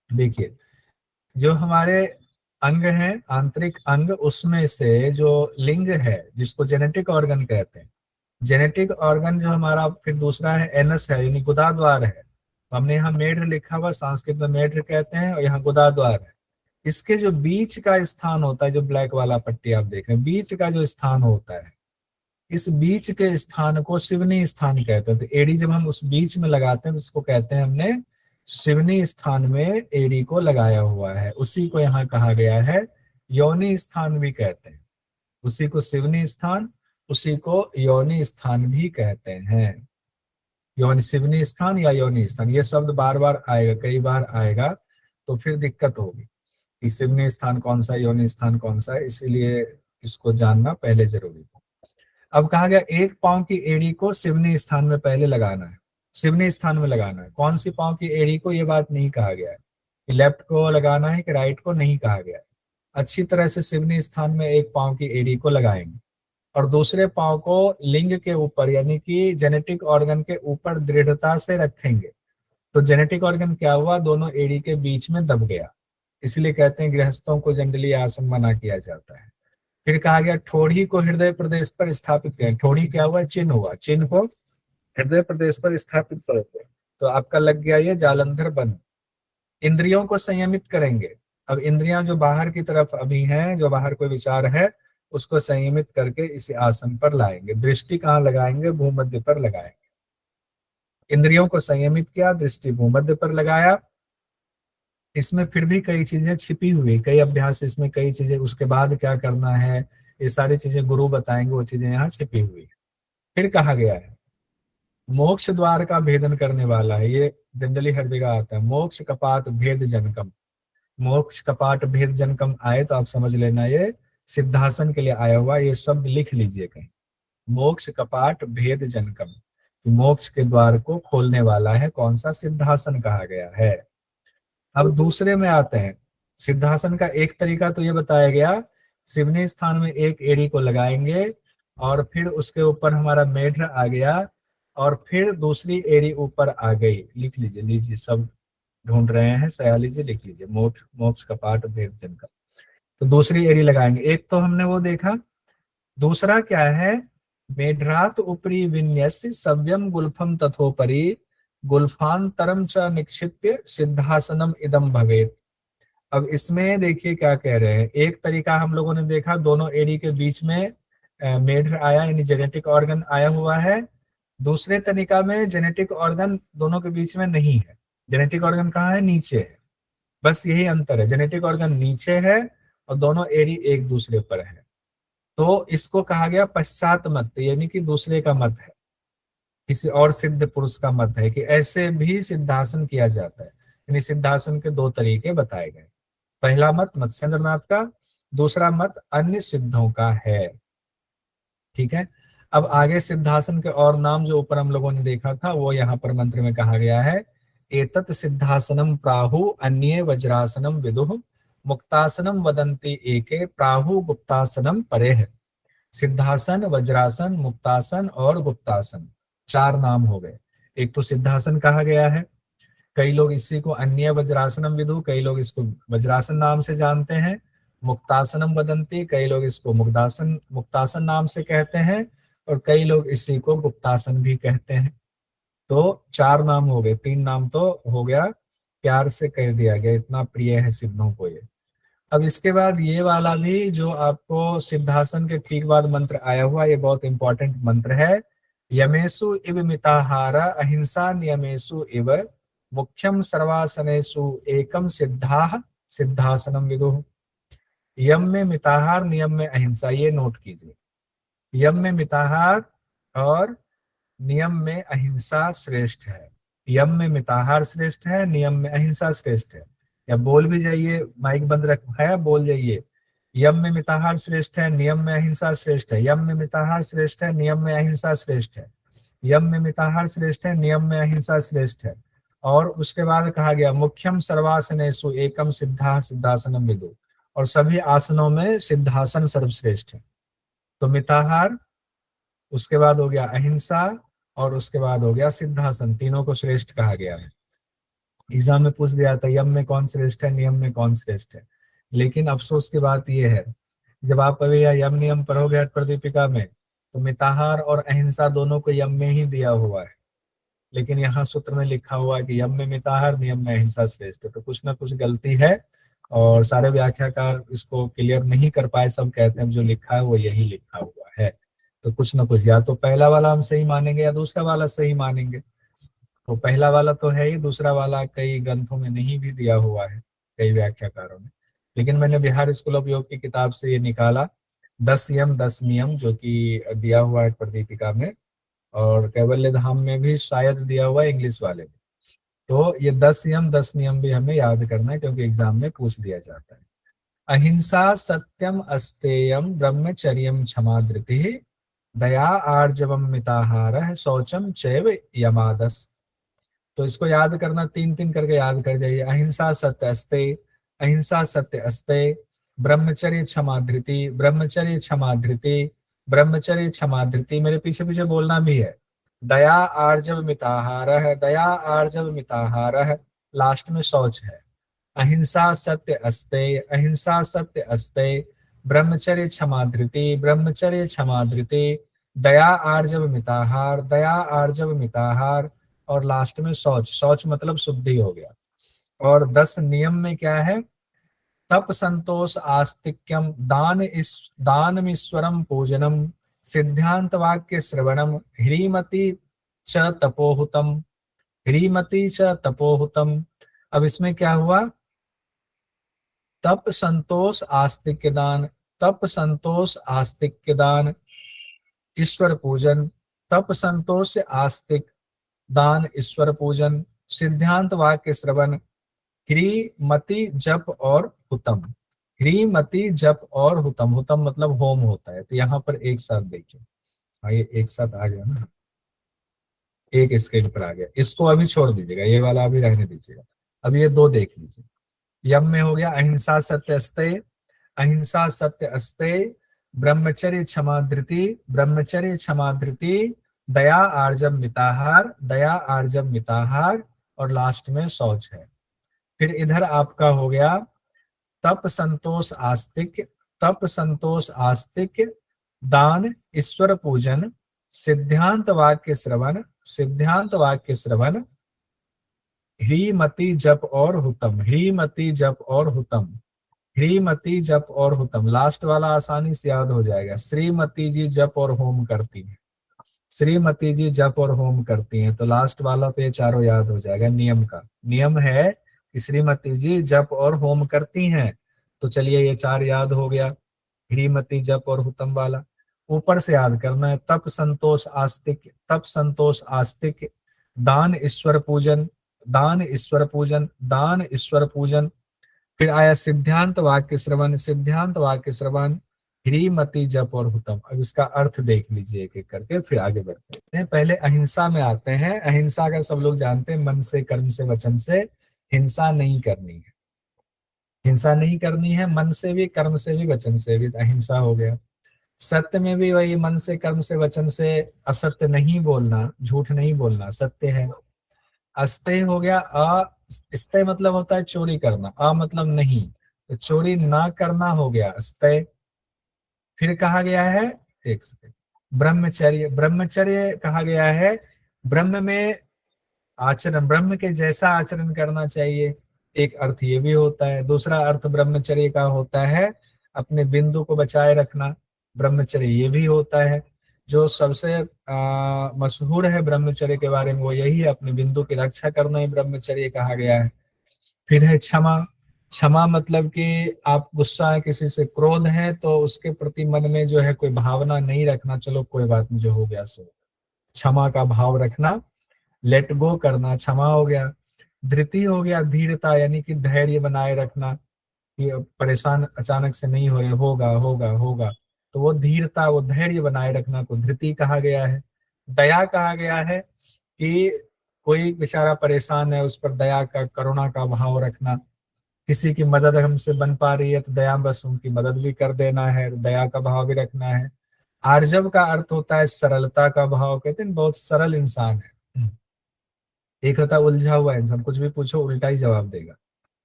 देखिए, जो हमारे अंग हैं, आंतरिक अंग, उसमें से जो लिंग है जिसको जेनेटिक ऑर्गन कहते हैं, जेनेटिक ऑर्गन जो हमारा फिर दूसरा है एनस है, यानी गुदाद्वार है। तो हमने यहाँ मेढ्र लिखा हुआ, संस्कृत में मेढ्र कहते हैं, और यहाँ गुदाद्वार है। इसके जो बीच का स्थान होता है, जो ब्लैक वाला पट्टी आप देख रहे हैं, बीच का जो स्थान होता है, इस बीच के स्थान को शिवनी स्थान कहते हैं। तो एड़ी जब हम उस बीच में लगाते हैं तो उसको कहते हैं हमने शिवनी स्थान में एड़ी को लगाया हुआ है, उसी को यहाँ कहा गया है योनि स्थान भी कहते हैं। उसी को सिवनी स्थान, उसी को योनि स्थान भी कहते हैं। योनि, सिवनी स्थान या योनि स्थान, ये शब्द बार बार आएगा, कई बार आएगा, तो फिर दिक्कत होगी कि सिवनी स्थान कौन सा, योनि स्थान कौन सा है, इसीलिए इसको जानना पहले जरूरी है। अब कहा गया एक पांव की एड़ी को सिवनी स्थान में पहले लगाना है, सिवनी स्थान में लगाना है। कौन सी पांव की एड़ी को, ये बात नहीं कहा गया है कि लेफ्ट को लगाना है कि राइट को, नहीं कहा गया है। अच्छी तरह से सिवनी स्थान में एक पांव की एड़ी को लगाएंगे और दूसरे पांव को लिंग के ऊपर यानी कि जेनेटिक ऑर्गन के ऊपर दृढ़ता से रखेंगे। तो जेनेटिक ऑर्गन क्या हुआ, दोनों एड़ी के बीच में दब गया, इसलिए कहते हैं गृहस्थों को जनरली आसन मना किया जाता है। फिर कहा गया ठोड़ी को हृदय प्रदेश पर स्थापित करें। ठोड़ी क्या हुआ, चिन्ह हुआ, चिन्ह को हृदय प्रदेश पर स्थापित करोगे तो आपका लग गया ये जालंधर बंद। इंद्रियों को संयमित करेंगे। अब इंद्रियां जो बाहर की तरफ अभी हैं, जो बाहर कोई विचार है, उसको संयमित करके इसी आसन पर लाएंगे। दृष्टि कहाँ लगाएंगे, भूमध्य पर लगाएंगे। इंद्रियों को संयमित किया, दृष्टि भूमध्य पर लगाया। इसमें फिर भी कई चीजें छिपी हुई, कई अभ्यास इसमें, कई चीजें उसके बाद क्या करना है, ये सारी चीजें गुरु बताएंगे, वो चीजें यहाँ छिपी हुई है। फिर कहा गया है मोक्ष द्वार का भेदन करने वाला है, ये जनरली हर जगह आता है, मोक्ष कपाट भेद जनकम। मोक्ष कपाट भेद जनकम आए तो आप समझ लेना ये सिद्धासन के लिए आया हुआ, ये शब्द लिख लीजिए कहीं, मोक्ष कपाट भेद जनकम, मोक्ष के द्वार को खोलने वाला है कौन सा, सिद्धासन कहा गया है। अब दूसरे में आते हैं। सिद्धासन का एक तरीका तो ये बताया गया, सिवनी स्थान में एक एड़ी को लगाएंगे और फिर उसके ऊपर हमारा मेढ्र आ गया और फिर दूसरी एड़ी ऊपर आ गई। लिख लीजिए, लीजिए सब ढूंढ रहे हैं, सयाली जी लिख लीजिए, मोक्ष कपाट भेद जनकम। तो दूसरी एड़ी लगाएंगे। एक तो हमने वो देखा, दूसरा क्या है, मेढ्रात उपरी विन्यस्य सव्यम गुल्फम तथोपरि गुल्फांतरम च निक्षिप्य सिद्धासनम इदम भवेत। अब इसमें देखिए क्या कह रहे हैं। एक तरीका हम लोगों ने देखा, दोनों एड़ी के बीच में मेढ्र आया यानी जेनेटिक ऑर्गन आया हुआ है। दूसरे तरीका में जेनेटिक ऑर्गन दोनों के बीच में नहीं है, जेनेटिक ऑर्गन कहाँ है, नीचे है, बस यही अंतर है, जेनेटिक ऑर्गन नीचे है और दोनों एड़ी एक दूसरे पर है। तो इसको कहा गया पश्चात मत, यानी कि दूसरे का मत है, किसी और सिद्ध पुरुष का मत है कि ऐसे भी सिद्धासन किया जाता है। यानी सिद्धासन के दो तरीके बताए गए, पहला मत मत्स्येंद्रनाथ का, दूसरा मत अन्य सिद्धों का है। ठीक है, अब आगे सिद्धासन के और नाम जो ऊपर हम लोगों ने देखा था वो यहाँ पर मंत्र में कहा गया है। एतत् सिद्धासनम प्राहु अन्ये वज्रासनम विदुः मुक्तासनम वदंती एके प्राहु गुप्तासनम परेह। सिद्धासन, वज्रासन, मुक्तासन और गुप्तासन, चार नाम हो गए। एक तो सिद्धासन कहा गया है, कई लोग इसी को अन्य वज्रासनम विदु, कई लोग इसको वज्रासन नाम से जानते हैं। मुक्तासनम वदंती, कई लोग इसको मुक्तासन नाम से कहते हैं और कई लोग इसी को गुप्तासन भी कहते हैं। तो चार नाम हो गए, तीन नाम तो हो गया, प्यार से कह दिया गया, इतना प्रिय है सिद्धों को ये। अब इसके बाद ये वाला भी जो आपको सिद्धासन के ठीक बाद मंत्र आया हुआ, ये बहुत इंपॉर्टेंट मंत्र है। यमेसु इव मिताहारा अहिंसा नियमेसु इव मुख्यम सर्वासनेसु एकम सिद्धाः सिद्धासनम विदुः। यम में मिताहार, नियम में अहिंसा, ये नोट कीजिए। यम में मिताहार और नियम में अहिंसा श्रेष्ठ है। यम में मिताहार श्रेष्ठ है, नियम में अहिंसा श्रेष्ठ है। या बोल भी जाइए, माइक बंद रखा है, बोल जाइए, यम में मिताहार श्रेष्ठ है, नियम में अहिंसा श्रेष्ठ है। यम में मिताहार श्रेष्ठ है, नियम में अहिंसा श्रेष्ठ है। यम में मिताहार श्रेष्ठ है, नियम में अहिंसा श्रेष्ठ है। और उसके बाद कहा गया मुख्यम सर्वासनेषु एकम सिद्धा सिद्धासनम विदु, और सभी आसनों में सिद्धासन सर्वश्रेष्ठ है। तो मिताहार, उसके बाद हो गया अहिंसा और उसके बाद हो गया सिद्धासन, तीनों को श्रेष्ठ कहा गया है। एग्जाम में पूछ दिया था यम में कौन श्रेष्ठ है, नियम में कौन श्रेष्ठ है। लेकिन अफसोस की बात यह है, जब आप अभी यम नियम पढ़ोगे प्रदीपिका में, तो मिताहार और अहिंसा दोनों को यम में ही दिया हुआ है, लेकिन यहाँ सूत्र में लिखा हुआ है कि यम में मिताहार, नियम में अहिंसा श्रेष्ठ है। तो कुछ ना कुछ गलती है और सारे व्याख्याकार इसको क्लियर नहीं कर पाए। सब कहते हैं जो लिखा है वो यही लिखा हुआ है। तो कुछ ना कुछ, या तो पहला वाला हम सही मानेंगे या दूसरा वाला सही मानेंगे। तो पहला वाला तो है ही, दूसरा वाला कई ग्रंथों में नहीं भी दिया हुआ है, कई व्याख्याकारों ने। लेकिन मैंने बिहार स्कूल ऑफ योग की किताब से ये निकाला 10 यम 10 नियम जो कि दिया हुआ है प्रदीपिका में, और कैवल्य धाम में भी शायद दिया हुआ है इंग्लिश वाले में। तो ये 10 यम 10 नियम भी हमें याद करना है, क्योंकि एग्जाम में पूछ दिया जाता है। अहिंसा सत्यम अस्तेयम ब्रह्मचर्यम क्षमा धृति दया आर्जवम मिताहारः शौचम चैव यमादस। तो इसको याद करना, 3-3 करके याद कर जाइए। अहिंसा सत्य अस्ते, अहिंसा सत्य अस्ते, ब्रह्मचर्य क्षमा धृति, ब्रह्मचर्य क्षमा धृति, ब्रह्मचर्य क्षमा धृति, मेरे पीछे पीछे बोलना भी है। दया आर्जव मिताहारः, दया आर्जव मिताहारः, लास्ट में शौच है। अहिंसा सत्य अस्ते, अहिंसा सत्य अस्ते, ब्रह्मचर्य क्षमा धृति, ब्रह्मचर्य क्षमा धृति, दया आर्जव मिताहार, दया आर्जव मिताहार, और लास्ट में शौच। शौच मतलब शुद्धि हो गया। और 10 नियम में क्या है? तप संतोष आस्तिक्यम दानमीश्वरम पूजनम सिद्धांत वाक्य श्रवणम ह्रीमति च तपोहुतम, ह्रीमति च तपोहुतम। अब इसमें क्या हुआ? तप संतोष आस्तिक्य दान, तप संतोष आस्तिक्य दान, ईश्वर पूजन, तप संतोष आस्तिक दान, ईश्वर पूजन, सिद्धांत वाक्य श्रवण, ह्रीमति जप और हुतम, ह्रीमति जप और हुतम। हुतम मतलब होम होता है। तो यहाँ पर एक साथ देखिए, ये एक साथ आ गया ना, एक स्क्रीन पर आ गया। इसको अभी छोड़ दीजिएगा, ये वाला अभी रहने दीजिएगा। अब ये 2 देख लीजिए। यम में हो गया अहिंसा सत्य अस्ते, अहिंसा सत्य अस्ते, ब्रह्मचर्य क्षमा धृति, ब्रह्मचर्य क्षमा धृति, दया आर्जव मिताहार, दया आर्जव मिताहार, और लास्ट में शौच है। फिर इधर आपका हो गया तप संतोष आस्तिक, तप संतोष आस्तिक, दान, ईश्वर पूजन, सिद्धांत वाक्य श्रवण, सिद्धांत वाक्य श्रवण, ह्रीमति जप और हुतम, ह्रीमति जप और हुतम, ह्रीमति जप और हुतम। लास्ट वाला आसानी से याद हो जाएगा। श्रीमती जी जप और होम करती हैं, श्रीमती जी जप और होम करती हैं, तो लास्ट वाला तो ये चारों याद हो जाएगा। नियम का नियम है कि श्रीमती जी जप और होम करती हैं, तो चलिए ये 4 याद हो गया, ह्रीमती जप और हुतम वाला। ऊपर से याद करना है तप संतोष आस्तिक, तप संतोष आस्तिक, दान ईश्वर पूजन, दान ईश्वर पूजन, दान ईश्वर पूजन। फिर आया सिद्धांत वाक्य श्रवण, सिद्धांत वाक्य श्रवण, ह्रीमति जप और हुतम। अब इसका अर्थ देख लीजिए एक एक करके, फिर आगे बढ़ते हैं। पहले अहिंसा में आते हैं। अहिंसा का सब लोग जानते हैं, मन से, कर्म से, वचन से हिंसा नहीं करनी है, हिंसा नहीं करनी है, मन से भी, कर्म से भी, वचन से भी, अहिंसा हो गया। सत्य में भी वही, मन से, कर्म से, वचन से असत्य नहीं बोलना, झूठ नहीं बोलना, सत्य है। अस्तेय हो गया, अस्तेय मतलब होता है चोरी करना, अ मतलब नहीं, तो चोरी ना करना हो गया अस्तेय। फिर कहा गया है, एक सेकंड, ब्रह्मचर्य, ब्रह्मचर्य कहा गया है, ब्रह्म में आचरण, ब्रह्म के जैसा आचरण करना चाहिए, एक अर्थ ये भी होता है। दूसरा अर्थ ब्रह्मचर्य का होता है अपने बिंदु को बचाए रखना, ब्रह्मचर्य ये भी होता है। जो सबसे मशहूर है ब्रह्मचर्य के बारे में वो यही है, अपने बिंदु की रक्षा करना ही ब्रह्मचर्य कहा गया है। फिर है क्षमा, क्षमा मतलब कि आप गुस्सा है, किसी से क्रोध है, तो उसके प्रति मन में जो है कोई भावना नहीं रखना, चलो कोई बात नहीं, जो हो गया सो, क्षमा का भाव रखना, लेट गो करना, क्षमा हो गया। धृति हो गया धीरता, यानी कि धैर्य बनाए रखना, कि परेशान अचानक से नहीं हो रहे, होगा होगा होगा, तो वो धीरता, वो धैर्य बनाए रखना को धृति कहा गया है। दया कहा गया है कि कोई बेचारा परेशान है, उस पर दया का, करुणा का भाव रखना। किसी की मदद हमसे बन पा रही है तो दया बस उनकी मदद भी कर देना है, दया का भाव भी रखना है। आर्जव का अर्थ होता है सरलता का भाव, कहते हैं बहुत सरल इंसान है। एक होता है उलझा हुआ इंसान, कुछ भी पूछो उल्टा ही जवाब देगा,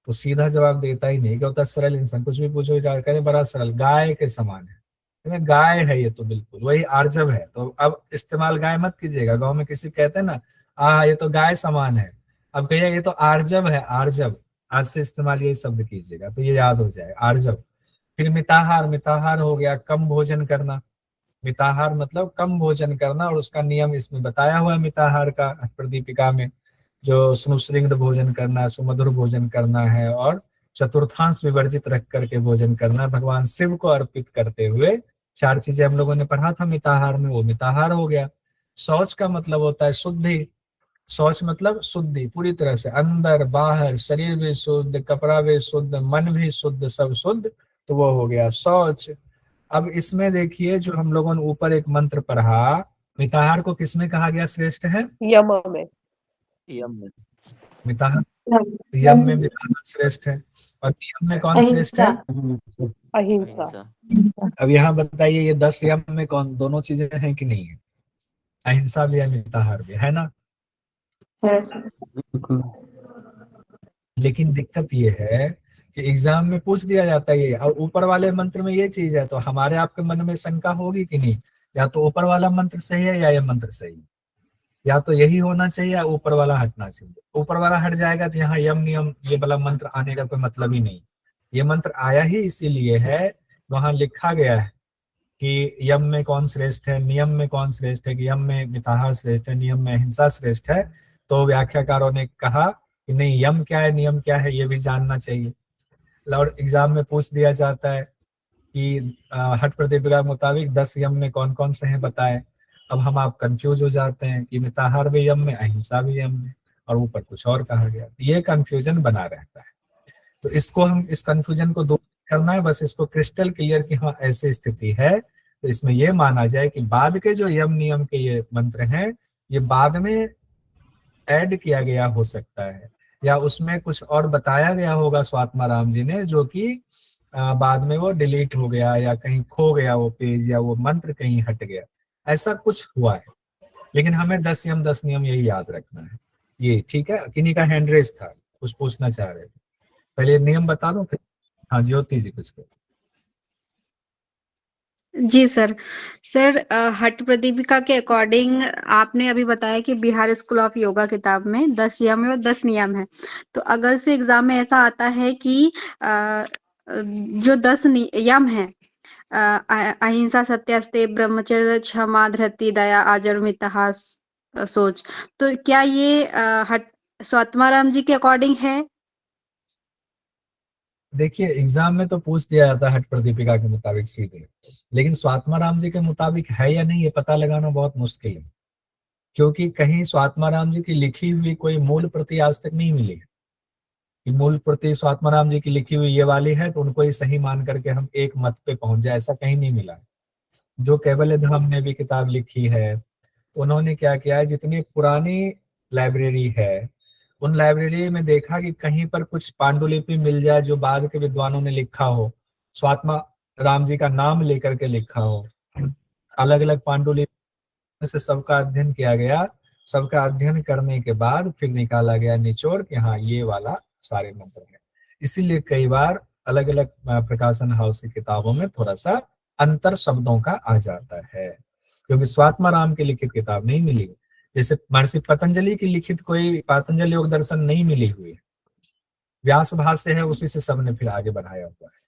तो सीधा जवाब देता ही नहीं। क्या होता है सरल इंसान, कुछ भी पूछो कहते बड़ा सरल, गाय के समान है, गाय है ये, तो बिल्कुल वही आर्जव है। तो अब इस्तेमाल गाय मत कीजिएगा, गांव में किसी कहते हैं ना ये तो गाय समान है, अब कहिए ये तो आर्जव है, आर्जव, आज से इस्तेमाल यही शब्द कीजिएगा, तो ये याद हो जाए, आर्जव। फिर मिताहार, मिताहार हो गया कम भोजन करना, मिताहार मतलब कम भोजन करना, और उसका नियम इसमें बताया हुआ है मिताहार का प्रदीपिका में, जो सुश्रिंग्ध भोजन करना, सुमधुर भोजन करना है, और चतुर्थांश विवर्जित रख करके भोजन करना, भगवान शिव को अर्पित करते हुए 4 चीजें हम लोगों ने पढ़ा था मिताहार में, वो मिताहार हो गया। शौच का मतलब होता है शुद्धि। शौच मतलब शुद्धि, पूरी तरह से अंदर बाहर, शरीर भी शुद्ध, कपड़ा भी शुद्ध, मन भी शुद्ध, सब शुद्ध, तो वो हो गया शौच। अब इसमें देखिए जो हम लोगों ने ऊपर एक मंत्र पढ़ा, मिताहार को किसमें कहा गया श्रेष्ठ है? यम में। मिताहार यम में मिताहार श्रेष्ठ है, और नियम में कौन श्रेष्ठ है? अहिंसा। अब यहाँ बताइए ये 10 यम में कौन दोनों चीजें हैं कि नहीं है? अहिंसा भी है, मिताहार भी है ना। बिल्कुल। लेकिन दिक्कत ये है कि एग्जाम में पूछ दिया जाता है ये, और ऊपर वाले मंत्र में ये चीज है, तो हमारे आपके मन में शंका होगी कि नहीं, या तो ऊपर वाला मंत्र सही है या ये मंत्र सही है, या तो यही होना चाहिए या ऊपर वाला हटना चाहिए। ऊपर वाला हट जाएगा तो यहाँ यम नियम ये वाला मंत्र आने का कोई मतलब ही नहीं। ये मंत्र आया ही इसीलिए है, वहां लिखा गया है कि यम में कौन श्रेष्ठ है, नियम में कौन श्रेष्ठ है, कि यम में मिताहार श्रेष्ठ है, नियम में अहिंसा श्रेष्ठ है। तो व्याख्याकारों ने कहा कि नहीं, यम क्या है नियम क्या है ये भी जानना चाहिए। और एग्जाम में पूछ दिया जाता है कि हठ प्रतिक्रिया के मुताबिक 10 यम में कौन कौन से हैं बताए। अब हम आप कंफ्यूज हो जाते हैं कि मिताहार भी यम में, अहिंसा भी यम में, और ऊपर कुछ और कहा गया। ये कंफ्यूजन बना रहता है, तो इसको हम इस कंफ्यूजन को दूर करना है, बस इसको क्रिस्टल क्लियर कि हाँ ऐसी स्थिति है। तो इसमें यह माना जाए कि बाद के जो यम नियम के ये मंत्र हैं ये बाद में ऐड किया गया हो सकता है, या उसमें कुछ और बताया गया होगा स्वात्माराम जी ने, जो कि बाद में वो डिलीट हो गया या कहीं खो गया वो पेज, या वो मंत्र कहीं हट गया, ऐसा कुछ हुआ है। लेकिन हमें 10 यम 10 नियम यही याद रखना है। ये ठीक है। किन्हीं का हैंड रेस था, कुछ पूछना चाह रहे थे, पहले नियम बता दो फिर। हाँ ज्योति जी कुछ करो। जी सर। सर हठ प्रदीपिका के अकॉर्डिंग आपने अभी बताया कि बिहार स्कूल ऑफ योगा किताब में 10 यम है और 10 नियम है। तो अगर से एग्जाम में ऐसा आता है कि जो 10 यम है, अहिंसा, सत्य, अस्तेय, ब्रह्मचर्य, क्षमा, धृति, दया, आजर, मिताहार, सोच, तो क्या ये हठ स्वात्माराम जी के अकॉर्डिंग है? देखिए एग्जाम में तो पूछ दिया जाता है हठ प्रदीपिका के मुताबिक सीधे, लेकिन स्वात्माराम जी के मुताबिक है या नहीं ये पता लगाना बहुत मुश्किल है, क्योंकि कहीं स्वात्माराम जी की लिखी हुई कोई मूल प्रति आज तक नहीं मिली है कि मूल प्रति स्वात्माराम जी की लिखी हुई ये वाली है तो उनको ही सही मान करके हम एक मत पे पहुंच जाए, ऐसा कहीं नहीं मिला है। जो कैवल्य धाम ने भी किताब लिखी है तो उन्होंने क्या किया है, जितनी पुरानी लाइब्रेरी है उन लाइब्रेरी में देखा कि कहीं पर कुछ पांडुलिपि मिल जाए जो बाद के विद्वानों ने लिखा हो, स्वात्मा राम जी का नाम लेकर के लिखा हो। अलग अलग पांडुलिपि में से सबका अध्ययन किया गया, सबका अध्ययन करने के बाद फिर निकाला गया निचोड़ कि हाँ ये वाला सारे मंत्र है। इसीलिए कई बार अलग अलग प्रकाशन हाउस की किताबों में थोड़ा सा अंतर शब्दों का आ जाता है, क्योंकि स्वात्माराम की लिखित किताब नहीं मिली। जैसे महर्षि पतंजलि की लिखित कोई पातंजलि योग दर्शन नहीं मिली हुई है, व्यास भाष्य है उसी से सबने फिर आगे बढ़ाया हुआ है,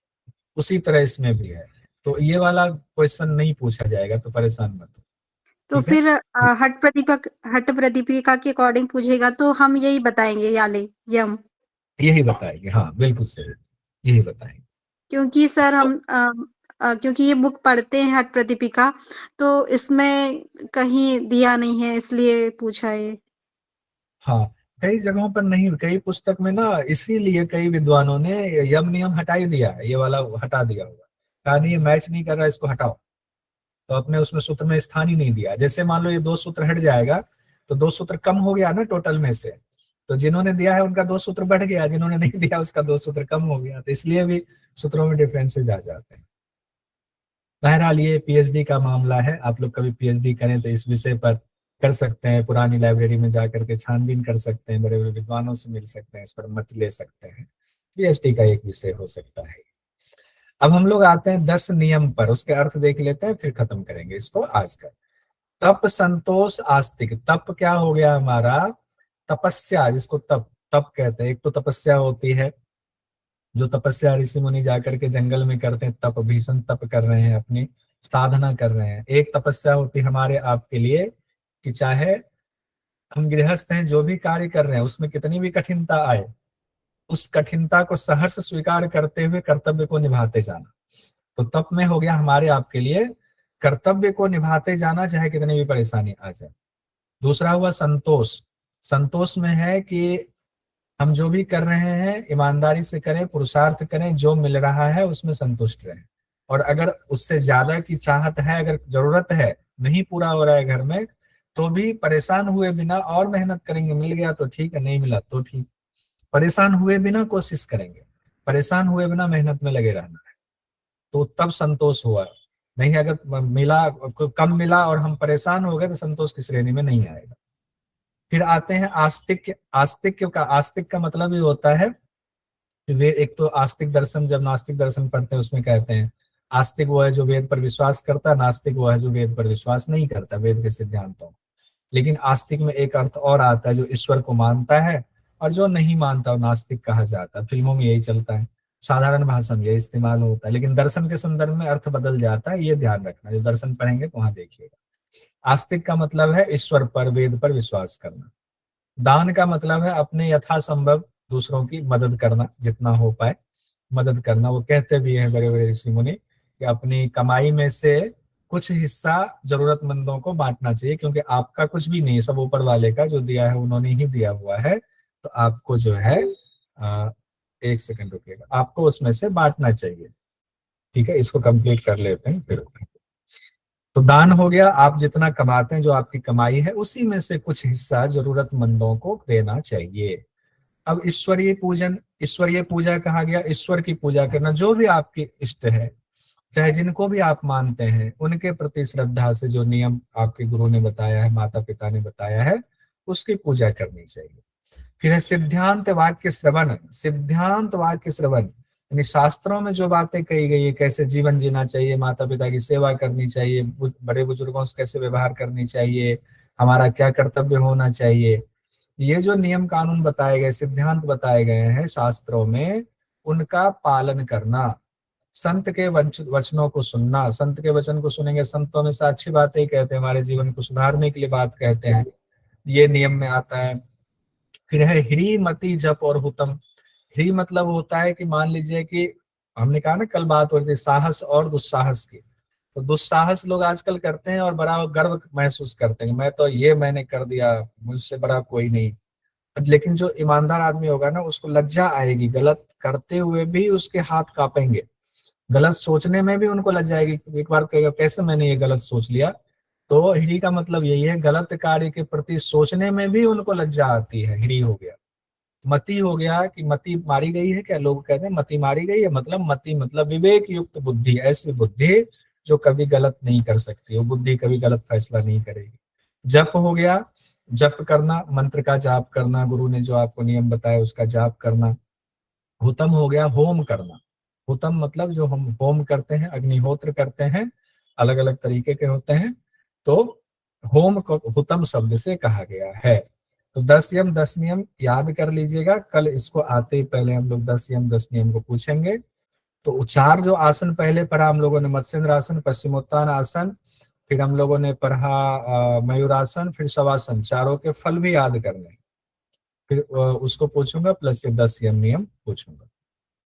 उसी तरह इसमें भी है। तो ये वाला क्वेश्चन नहीं पूछा जाएगा, तो परेशान मत हो। तो ठीक है? फिर हठ प्रदीपिका के अकॉर्डिंग पूछेगा तो हम यही बताएंगे याले यम, यही बताएंगे, हाँ बिल्कुल सही, यही बताएंगे। क्योंकि सर हम क्योंकि ये बुक पढ़ते हैं हठ प्रदीपिका, तो इसमें कहीं दिया नहीं है इसलिए पूछा ये। हाँ कई जगहों पर नहीं, कई पुस्तक में ना इसीलिए कई विद्वानों ने यम नियम हटा ही दिया है, ये वाला हटा दिया होगा, कहा नहीं ये मैच नहीं कर रहा इसको हटाओ, तो अपने उसमें सूत्र में स्थान ही नहीं दिया। जैसे मान लो ये 2 सूत्र हट जाएगा तो 2 सूत्र कम हो गया ना टोटल में से, तो जिन्होंने दिया है उनका 2 सूत्र बढ़ गया, जिन्होंने नहीं दिया उसका 2 सूत्र कम हो गया, तो इसलिए भी सूत्रों में डिफरेंसेज आ जाते हैं। बहरहाल ये पीएचडी का मामला है, आप लोग कभी पीएचडी करें तो इस विषय पर कर सकते हैं, पुरानी लाइब्रेरी में जाकर के छानबीन कर सकते हैं, बड़े बड़े विद्वानों से मिल सकते हैं, इस पर मत ले सकते हैं, पीएचडी का एक विषय हो सकता है। अब हम लोग आते हैं 10 नियम पर, उसके अर्थ देख लेते हैं फिर खत्म करेंगे इसको आज का। तप, संतोष, आस्तिक। तप क्या हो गया हमारा? तपस्या, जिसको तप तप कहते हैं। एक तो तपस्या होती है जो तपस्या ऋषि मुनि जाकर के जंगल में करते हैं, तप, भीषण तप कर रहे हैं, अपनी साधना कर रहे हैं। एक तपस्या होती है हमारे आपके लिए कि चाहे हम गृहस्थ हैं, जो भी कार्य कर रहे हैं उसमें कितनी भी कठिनता आए, उस कठिनता को सहर्ष स्वीकार करते हुए कर्तव्य को निभाते जाना। तो तप में हो गया हमारे आपके लिए कर्तव्य को निभाते जाना चाहे कितनी भी परेशानी आ जाए। दूसरा हुआ संतोष। संतोष में है कि हम जो भी कर रहे हैं ईमानदारी से करें, पुरुषार्थ करें, जो मिल रहा है उसमें संतुष्ट रहें। और अगर उससे ज्यादा की चाहत है, अगर जरूरत है, नहीं पूरा हो रहा है घर में, तो भी परेशान हुए बिना और मेहनत करेंगे। मिल गया तो ठीक है, नहीं मिला तो ठीक। परेशान हुए बिना कोशिश करेंगे, परेशान हुए बिना मेहनत में लगे रहना है, तो तब संतोष हुआ। नहीं अगर मिला, कम मिला और हम परेशान हो गए तो संतोष की श्रेणी में नहीं आएगा। फिर आते हैं आस्तिक। आस्तिक का मतलब ये होता है कि वे एक तो आस्तिक दर्शन, जब नास्तिक दर्शन पढ़ते हैं उसमें कहते हैं आस्तिक वो है जो वेद पर विश्वास करता है, नास्तिक वो है जो वेद पर विश्वास नहीं करता, वेद के सिद्धांतों। लेकिन आस्तिक में एक अर्थ और आता है, जो ईश्वर को मानता है, और जो नहीं मानता वो नास्तिक कहा जाता है। फिल्मों में यही चलता है, साधारण भाषा में यही इस्तेमाल होता है, लेकिन दर्शन के संदर्भ में अर्थ बदल जाता है, ये ध्यान रखना। जो दर्शन पढ़ेंगे तो वहां देखिएगा। आस्तिक का मतलब है ईश्वर पर, वेद पर विश्वास करना। दान का मतलब है अपने यथासंभव दूसरों की मदद करना, जितना हो पाए मदद करना। वो कहते भी हैं बड़े बड़े ऋषि मुनि कि अपनी कमाई में से कुछ हिस्सा जरूरतमंदों को बांटना चाहिए, क्योंकि आपका कुछ भी नहीं, सब ऊपर वाले का जो दिया है उन्होंने ही दिया हुआ है। तो आपको जो है एक सेकंड रुकिएगा, आपको उसमें से बांटना चाहिए। ठीक है, इसको कंप्लीट कर लेते हैं फिर। तो दान हो गया, आप जितना कमाते हैं, जो आपकी कमाई है उसी में से कुछ हिस्सा जरूरतमंदों को देना चाहिए। अब ईश्वरीय पूजन, ईश्वरीय पूजा कहा गया, ईश्वर की पूजा करना। जो भी आपके इष्ट है, चाहे जिनको भी आप मानते हैं, उनके प्रति श्रद्धा से जो नियम आपके गुरु ने बताया है, माता पिता ने बताया है, उसकी पूजा करनी चाहिए। फिर है सिद्धांत वाक्य श्रवण। सिद्धांत वाक्य श्रवण यानी शास्त्रों में जो बातें कही गई है, कैसे जीवन जीना चाहिए, माता पिता की सेवा करनी चाहिए, बड़े बुजुर्गों से कैसे व्यवहार करनी चाहिए, हमारा क्या कर्तव्य होना चाहिए, ये जो नियम कानून बताए गए, सिद्धांत बताए गए हैं शास्त्रों में, उनका पालन करना। संत के वचनों को सुनना। संत के वचन को सुनेंगे, संतों में से अच्छी बातें ही कहते हैं, हमारे जीवन को सुधारने के लिए बात कहते हैं, ये नियम में आता है। फिर है ह्री मति जप और हुतम। ह्री मतलब होता है कि मान लीजिए कि हमने कहा ना कल बात हो रही थी साहस और दुस्साहस की, तो दुस्साहस लोग आजकल करते हैं और बड़ा गर्व महसूस करते हैं, मैं तो ये मैंने कर दिया, मुझसे बड़ा कोई नहीं। लेकिन जो ईमानदार आदमी होगा ना, उसको लज्जा आएगी, गलत करते हुए भी उसके हाथ कांपेंगे, गलत सोचने में भी उनको लज्जा आएगी। एक बार कहेगा कैसे मैंने ये गलत सोच लिया। तो हिरी का मतलब यही है, गलत कार्य के प्रति सोचने में भी उनको लज्जा आती है, हिरी हो गया। मति हो गया कि मति मारी गई है, क्या लोग कहते हैं मति मारी गई है, मतलब मति मतलब विवेक युक्त बुद्धि, ऐसी बुद्धि जो कभी गलत नहीं कर सकती, वो बुद्धि कभी गलत फैसला नहीं करेगी। जप हो गया, जप करना, मंत्र का जाप करना, गुरु ने जो आपको नियम बताया उसका जाप करना। हुतम हो गया, होम करना। हुतम मतलब जो हम होम करते हैं, अग्निहोत्र करते हैं, अलग अलग तरीके के होते हैं, तो होम को हुतम शब्द से कहा गया है। तो 10 यम 10 नियम याद कर लीजिएगा, कल इसको आते ही पहले हम लोग 10 यम 10 नियम को पूछेंगे। तो 4 जो आसन पहले पढ़ा हम लोगों ने, मत्स्येंद्र आसन, पश्चिमोत्तान आसन, फिर हम लोगों ने पढ़ा मयूरासन, फिर शवासन, चारों के फल भी याद करने, फिर उसको पूछूंगा, प्लस ये 10 यम नियम पूछूंगा।